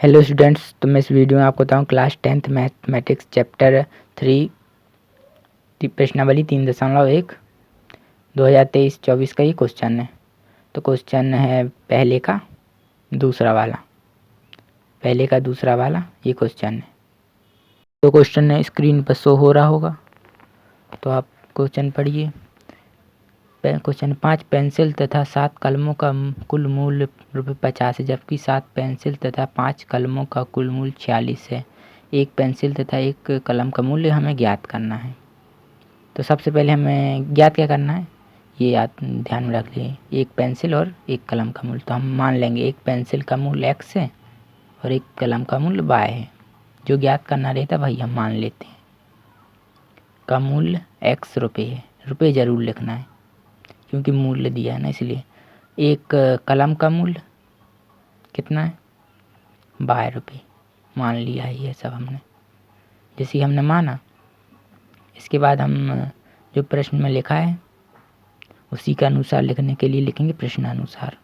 Hello students, तो मैं इस वीडियो में आपको बताऊँ क्लास 10th मैथमेटिक्स चैप्टर 3 प्रश्नावली 3.1 2023-24 का ये क्वेश्चन है। तो क्वेश्चन है पहले का दूसरा वाला ये क्वेश्चन है। तो क्वेश्चन स्क्रीन पर शो हो रहा होगा, तो आप क्वेश्चन पढ़िए। क्वेश्चन 5 पेंसिल तथा 7 कलमों का कुल मूल्य ₹50 है, जबकि 7 पेंसिल तथा 5 कलमों का कुल मूल्य 46 है। एक पेंसिल तथा एक कलम का मूल्य हमें ज्ञात करना है। तो सबसे पहले हमें ज्ञात क्या करना है, ये ध्यान में रख लिए। एक पेंसिल और एक कलम का मूल्य, तो हम मान लेंगे एक पेंसिल का मूल्य x है और एक कलम का मूल्य y है। जो ज्ञात करना रहता भाई हम मान लेते हैं। का मूल्य x रुपये है, रुपये ज़रूर लिखना है क्योंकि मूल्य दिया है ना, इसलिए। एक कलम का मूल्य कितना है, ₹12 मान लिया है। ये सब हमने जैसे हमने माना, इसके बाद हम जो प्रश्न में लिखा है उसी के अनुसार लिखने के लिए लिखेंगे प्रश्नानुसार।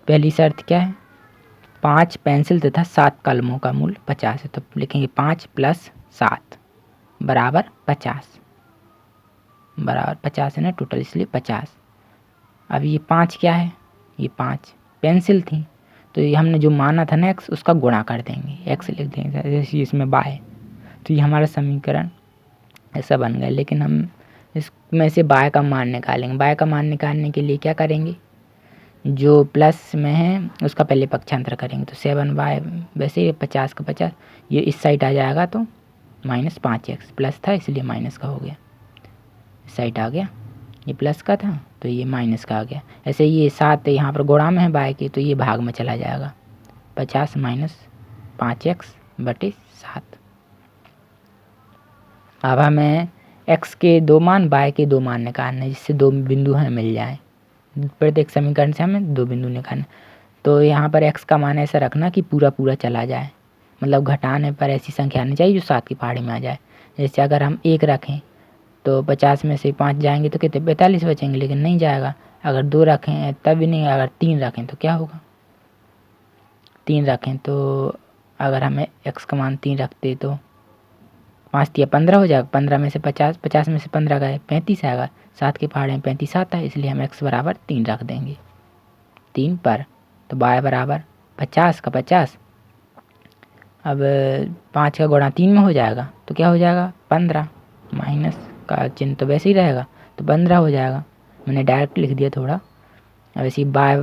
पहली शर्त क्या है, 5 पेंसिल तथा 7 कलमों का मूल्य 50 है, तो लिखेंगे 5 + 7 बराबर 50 है ना टोटल, इसलिए 50। अब ये 5 क्या है, ये 5 पेंसिल थी, तो ये हमने जो माना था ना x, उसका गुणा कर देंगे, x लिख देंगे जैसे इसमें y। तो ये हमारा समीकरण ऐसा बन गया। लेकिन हम इसमें से y का मान निकालेंगे। y का मान निकालने के लिए क्या करेंगे, जो प्लस में है उसका पहले पक्षांतर करेंगे। तो 7y वैसे ही 50 का 50 ये इस साइड आ जाएगा, तो -5x प्लस था इसलिए माइनस का हो गया, इस साइड आ गया। ये प्लस का था तो ये माइनस का आ गया। ऐसे ये 7 यहाँ पर गुणा में है y के, तो ये भाग में चला जाएगा। 50 - 5x/7। अब हमें x के 2 मान y के 2 मान निकालना है, जिससे 2 बिंदु हमें मिल जाए। प्रत्येक समीकरण से हमें 2 बिंदु निकालना। तो यहाँ पर x का मान ऐसा रखना कि पूरा पूरा चला जाए, मतलब घटाने पर ऐसी संख्या आनी चाहिए जो 7 की पहाड़ी में आ जाए। जैसे अगर हम 1 रखें तो 50 में से 5 जाएंगे तो कितने 45 बचेंगे, लेकिन नहीं जाएगा। अगर 2 रखें तब भी नहीं, अगर 3 रखें तो क्या होगा, 3 रखें तो अगर हमें x का मान 3 रखते तो 5 या 15 हो जाएगा। 15 में से 50, 50 में से 15 गए 35 आएगा। 7 की पहाड़ी में 35 आता है, इसलिए हम x बराबर 3 रख देंगे 3 पर। तो y बराबर 50 का 50। अब 5 का गुणा 3 में हो जाएगा तो क्या हो जाएगा 15, माइनस का चिन्ह तो वैसे ही रहेगा तो 15 हो जाएगा। मैंने डायरेक्ट लिख दिया थोड़ा। अब ऐसे बाय,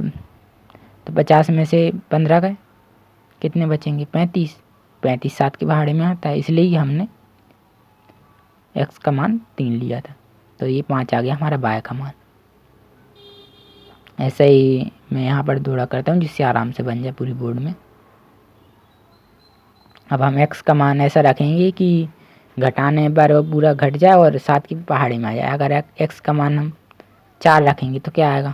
तो 50 में से 15 गए कितने बचेंगे 35। 35 7 की पहाड़ी में आता है, इसलिए हमने x का मान 3 लिया था। तो ये 5 आ गया हमारा y का मान। ऐसा ही मैं यहाँ पर थोड़ा करता हूँ जिससे आराम से बन जाए पूरी बोर्ड में। अब हम x का मान ऐसा रखेंगे कि घटाने पर वो पूरा घट जाए और 7 की पहाड़ी में आ जाए। अगर x का मान हम 4 रखेंगे तो क्या आएगा,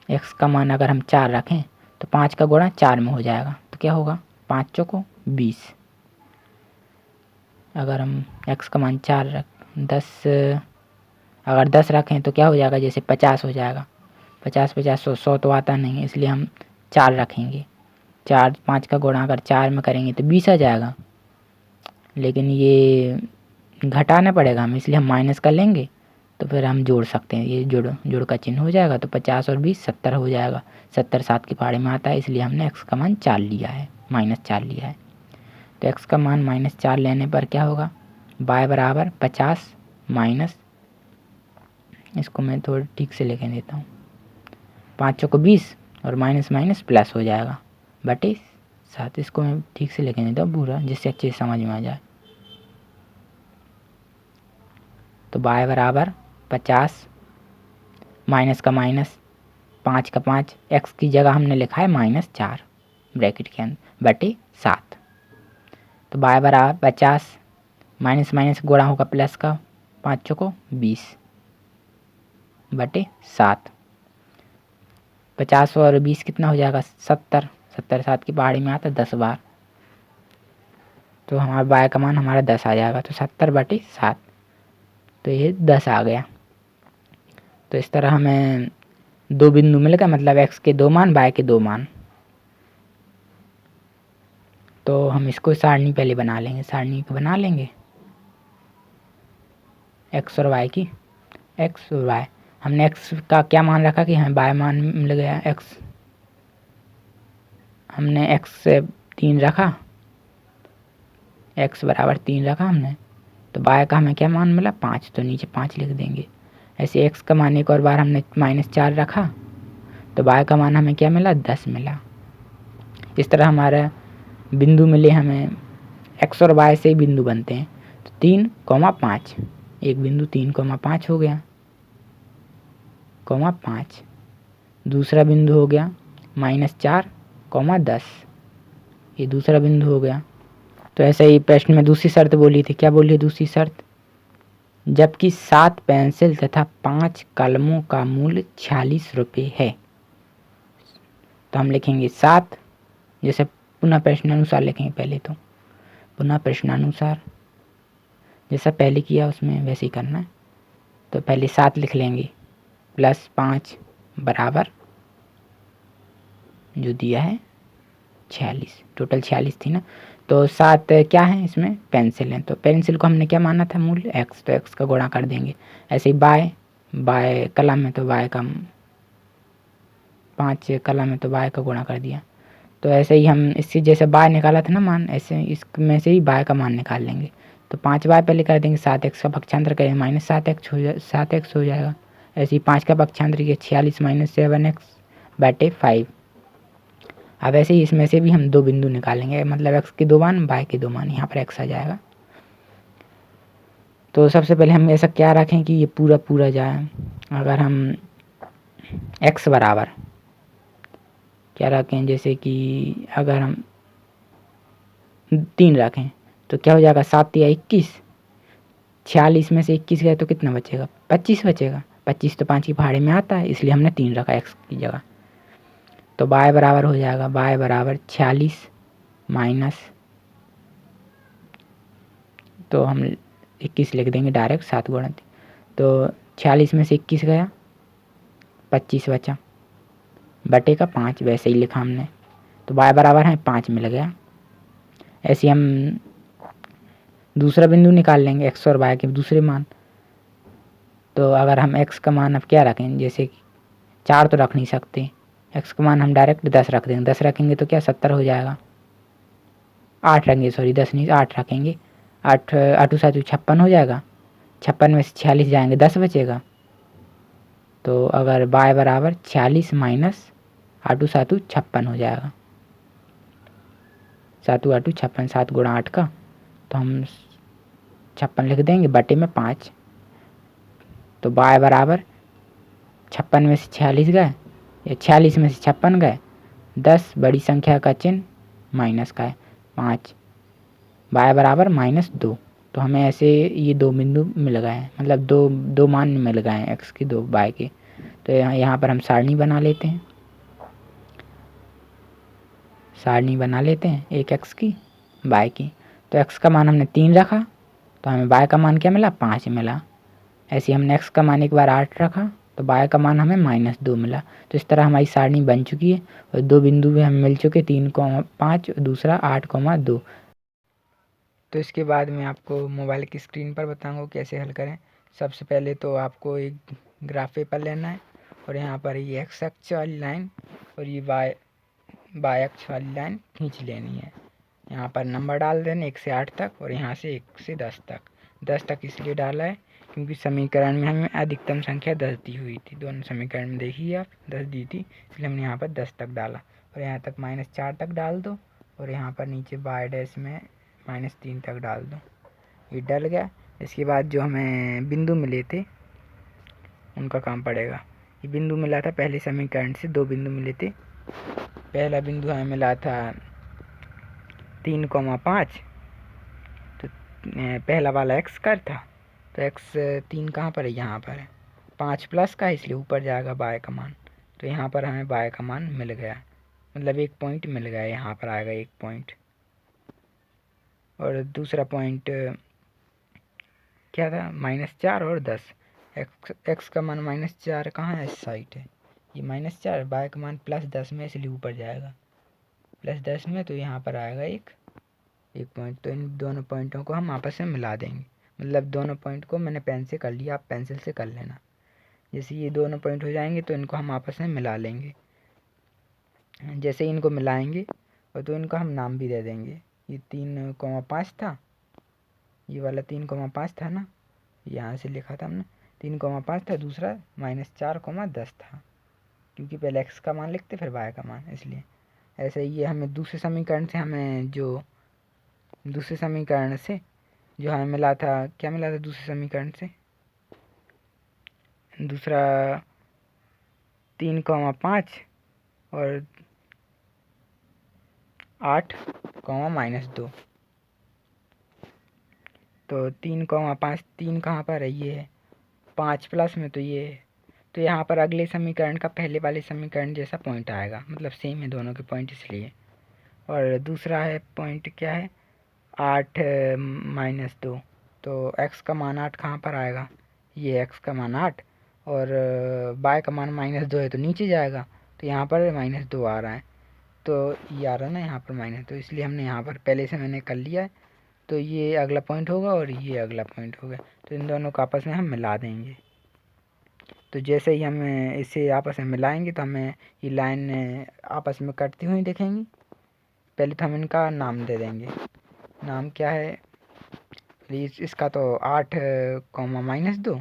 x का मान अगर हम 4 रखें तो 5 का गुणा 4 में हो जाएगा, तो क्या होगा 5 चौको 20। अगर हम x का मान 4 अगर 10 रखें तो क्या हो जाएगा, जैसे 50 हो जाएगा। 50 50 100 तो आता नहीं है, इसलिए हम 4 रखेंगे। 4 5 का गुणा अगर 4 में करेंगे तो 20 आ जाएगा, लेकिन ये घटाना पड़ेगा हमें, इसलिए हम माइनस कर लेंगे। तो फिर हम जोड़ सकते हैं, ये जोड़ का चिन्ह हो जाएगा। तो 50 और 20 70 हो जाएगा। 70 7 की पहाड़ी में आता है, इसलिए हमने x का मान 4 लिया है, -4 लिया है। तो x का मान -4 लेने पर क्या होगा, y बराबर 50 माइनस, इसको मैं थोड़ा ठीक से लिख देता हूँ, 5 चौको 20 और माइनस माइनस प्लस हो जाएगा बटे 7। इसको मैं ठीक से लिख देता हूँ पूरा, जिससे अच्छे से समझ में आ जाए। तो y बराबर 50 माइनस का माइनस 5 का 5, x की जगह हमने लिखा है -4 ब्रैकेट के अंदर बटे 7। तो y बराबर 50 माइनस माइनस गुणा होगा प्लस का, 5 चौको 20 बटे 7। 50 और 20 कितना हो जाएगा 70। 70 7 की पहाड़ी में आता है 10 बार, तो हमारा y का मान हमारा 10 आ जाएगा। तो 70 बटे 7, तो ये 10 आ गया। तो इस तरह हमें दो बिंदु मिल गए, मतलब x के दो मान, y के दो मान। तो हम इसको सारणी पहले बना लेंगे, सारणी बना लेंगे x और y की। x और y, हमने x का क्या मान रखा कि हमें y मान मिल गया। x हमने x से 3 रखा, x बराबर 3 रखा हमने, तो y का हमें क्या मान मिला 5, तो नीचे 5 लिख देंगे। ऐसे x का मान एक और बार हमने -4 रखा, तो y का मान हमें क्या मिला 10 मिला। इस तरह हमारा बिंदु मिले हमें, x और y से ही बिंदु बनते हैं। तो 3,5, एक बिंदु 3,5 हो गया, ,5। दूसरा बिंदु हो गया -4,10, ये दूसरा बिंदु हो गया। तो ऐसे ही प्रश्न में दूसरी शर्त बोली थी, क्या बोली दूसरी शर्त, जबकि 7 पेंसिल तथा 5 कलमों का मूल्य 46 रुपये है। तो हम लिखेंगे 7, जैसे पुनः प्रश्नानुसार लिखेंगे पहले, तो पुनः प्रश्नानुसार जैसा पहले किया उसमें वैसे ही करना है। तो पहले 7 लिख लेंगे प्लस 5 बराबर जो दिया है 46, टोटल 46 थी ना। तो 7 क्या है इसमें पेंसिल है, तो पेंसिल को हमने क्या माना था मूल्य x, तो x का गुणा कर देंगे। ऐसे ही बाय कलम है तो y का, 5 कलम है तो y का गुणा कर दिया। तो ऐसे ही हम इससे जैसे y निकाला था ना मान, ऐसे इसमें से ही y का मान निकाल लेंगे। तो 5y पहले कर देंगे, 7x का पक्षांतर करेंगे -7x हो जाएगा। ऐसे ही 5 का पक्षांतर किया 46 -7x/5। अब ऐसे ही इसमें से भी हम दो बिंदु निकालेंगे, मतलब x के दो मान, y के दो मान, यहाँ पर x आ जाएगा। तो सबसे पहले हम ऐसा क्या रखें कि ये पूरा पूरा जाए। अगर हम x बराबर क्या रखें, जैसे कि अगर हम 3 रखें तो क्या हो जाएगा 7 या 21, 46 में से 21 गए तो कितना बचेगा 25 बचेगा। 25 तो 5 की पहाड़ी में आता है, इसलिए हमने 3 रखा x की जगह। तो y बराबर हो जाएगा, y बराबर 46 माइनस, तो हम 21 लिख देंगे डायरेक्ट, 7 गुणा, तो 46 में से 21 गया 25 बचा, बटे का 5 वैसे ही लिखा हमने। तो y बराबर है 5 मिल गया। ऐसे हम दूसरा बिंदु निकाल लेंगे x और y के दूसरे मान। तो अगर हम x का मान अब क्या रखें, जैसे 4 तो रख नहीं सकते, x का मान हम डायरेक्ट 10 रख देंगे। 10 रखेंगे तो क्या 70 हो जाएगा। 8 रखेंगे, सॉरी 10 नहीं 8 रखेंगे, 8 8 7 56 हो जाएगा। 56 में से 46 जाएंगे 10 बचेगा। तो अगर y बराबर 46 माइनस 8 7 56 हो जाएगा, 7 8 56, 7 गुणा 8 का, तो हम 56 लिख देंगे बटे में 5। तो y बराबर 56 में से 46 गए, या 46 में से 56 गए, 10 बड़ी संख्या का चिन्ह माइनस का है 5, y बराबर -2। तो हमें ऐसे ये दो बिंदु मिल गए हैं, मतलब दो मान मिल गए हैं x के दो y के। तो यहाँ पर हम सारणी बना लेते हैं, सारणी बना लेते हैं एक x की y की। तो x का मान हमने 3 रखा, तो हमें y का मान क्या मिला 5 मिला। ऐसे हमने x का मान एक बार 8 रखा, तो y का मान हमें -2 मिला। तो इस तरह हमारी सारणी बन चुकी है और दो बिंदु भी हमें मिल चुके, 3,5 और दूसरा 8,2। तो इसके बाद मैं आपको मोबाइल की स्क्रीन पर बताऊंगा कैसे हल करें। सबसे पहले तो आपको एक ग्राफ पेपर लेना है और यहाँ पर ये x अक्ष वाली लाइन और ये y अक्ष वाली लाइन खींच लेनी है। यहाँ पर नंबर डाल देने 1 से 8 तक और यहाँ से 1 से 10 तक। 10 तक इसलिए डाला है क्योंकि समीकरण में हमें अधिकतम संख्या 10 दी हुई थी, दोनों समीकरण में देखिए आप 10 दी थी, इसलिए हमने यहाँ पर 10 तक डाला। और यहाँ तक -4 तक डाल दो और यहाँ पर नीचे y डैश में -3 तक डाल दो। ये डल गया। इसके बाद जो हमें बिंदु मिले थे उनका काम पड़ेगा। ये बिंदु मिला था पहले समीकरण से, दो बिंदु मिले थे। पहला बिंदु हमें मिला था 3,5, तो पहला वाला x कर था, तो x 3 कहाँ पर है, यहाँ पर है, 5 प्लस का है इसलिए ऊपर जाएगा y का मान। तो यहाँ पर हमें y का मान मिल गया, मतलब एक पॉइंट मिल गया, यहाँ पर आएगा एक पॉइंट। और दूसरा पॉइंट क्या था -4 और 10, एक्स का मान -4 कहाँ है, इस साइड है, ये -4, y का मान +10 में, इसलिए ऊपर जाएगा +10 में, तो यहाँ पर आएगा एक पॉइंट। तो इन दोनों पॉइंटों को हम आपस में मिला देंगे, मतलब दोनों पॉइंट को मैंने पेन से कर लिया, आप पेंसिल से कर लेना। जैसे ये दोनों पॉइंट हो जाएंगे तो इनको हम आपस में मिला लेंगे। जैसे इनको मिलाएंगे और तो इनको हम नाम भी दे देंगे। ये 3,5 था, ये वाला 3,5 था ना, यहाँ से लिखा था हमने 3,5 था, दूसरा -4,10 था, क्योंकि पहले x का मान लिखते फिर y का मान, इसलिए ऐसे ही। ये हमें दूसरे समीकरण से जो हमें मिला था, क्या मिला था दूसरे समीकरण से, दूसरा 3,5 और 8, -2। तो 3,5, 3 कहाँ पर है, ये है, 5 प्लस में तो ये है, तो यहाँ पर अगले समीकरण का पहले वाले समीकरण जैसा पॉइंट आएगा, मतलब सेम है दोनों के पॉइंट इसलिए। और दूसरा है पॉइंट क्या है, 8 -2, तो x का मान 8 कहाँ पर आएगा, ये x का मान 8 और y का मान -2 है तो नीचे जाएगा, तो यहाँ पर -2 आ रहा है, तो ये आ रहा है ना यहाँ पर -2, इसलिए हमने यहाँ पर पहले से मैंने कर लिया है। तो ये अगला पॉइंट होगा और ये अगला पॉइंट होगा, तो इन दोनों को आपस में हम मिला देंगे। तो जैसे ही हम इसे आपस में मिलाएंगे तो हमें ये लाइन आपस में कटती हुई दिखेंगी। पहले तो हम इनका नाम दे देंगे, नाम क्या है, इसका तो 8, -2,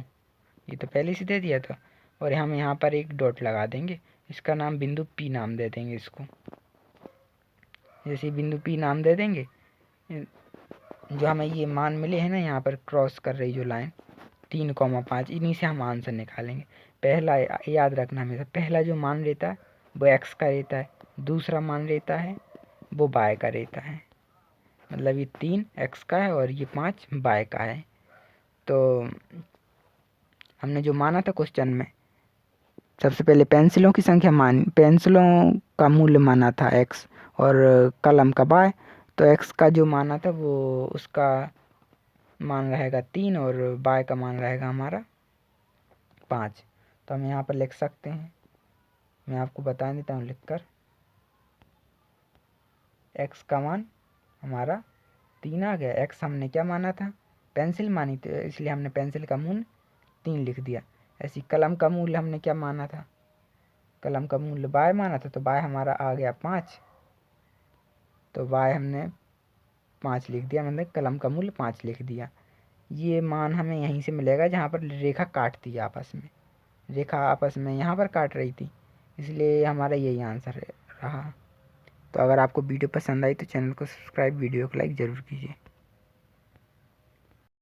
ये तो पहले से दे दिया था, और हम यहाँ पर एक डॉट लगा देंगे, इसका नाम बिंदु P नाम दे देंगे इसको। जैसे बिंदु P नाम दे देंगे, जो हमें ये मान मिले हैं ना यहाँ पर क्रॉस कर रही जो लाइन 3,5, इन्हीं से हम आंसर निकालेंगे। पहला याद रखना हमेशा, पहला जो मान रहता है वो x का रहता है, दूसरा मान रहता है वो y का रहता है, मतलब ये 3 x का है और ये 5 y का है। तो हमने जो माना था क्वेश्चन में, सबसे पहले पेंसिलों की संख्या पेंसिलों का मूल्य माना था x और कलम का y। तो x का जो माना था वो उसका मान रहेगा 3 और y का मान रहेगा हमारा 5। तो हम यहाँ पर लिख सकते हैं, मैं आपको बता देता हूँ लिखकर, x का मान हमारा 3 आ गया। x हमने क्या माना था, पेंसिल मानी, तो इसलिए हमने पेंसिल का मूल्य 3 लिख दिया। ऐसी कलम का मूल्य हमने क्या माना था, कलम का मूल्य y माना था, तो y हमारा आ गया 5, तो y हमने 5 लिख दिया, मतलब कलम का मूल्य 5 लिख दिया। ये मान हमें यहीं से मिलेगा जहाँ पर रेखा काटती है आपस में, रेखा आपस में यहाँ पर काट रही थी, इसलिए हमारा यही आंसर रहा। तो अगर आपको वीडियो पसंद आई तो चैनल को सब्सक्राइब, वीडियो को लाइक ज़रूर कीजिए।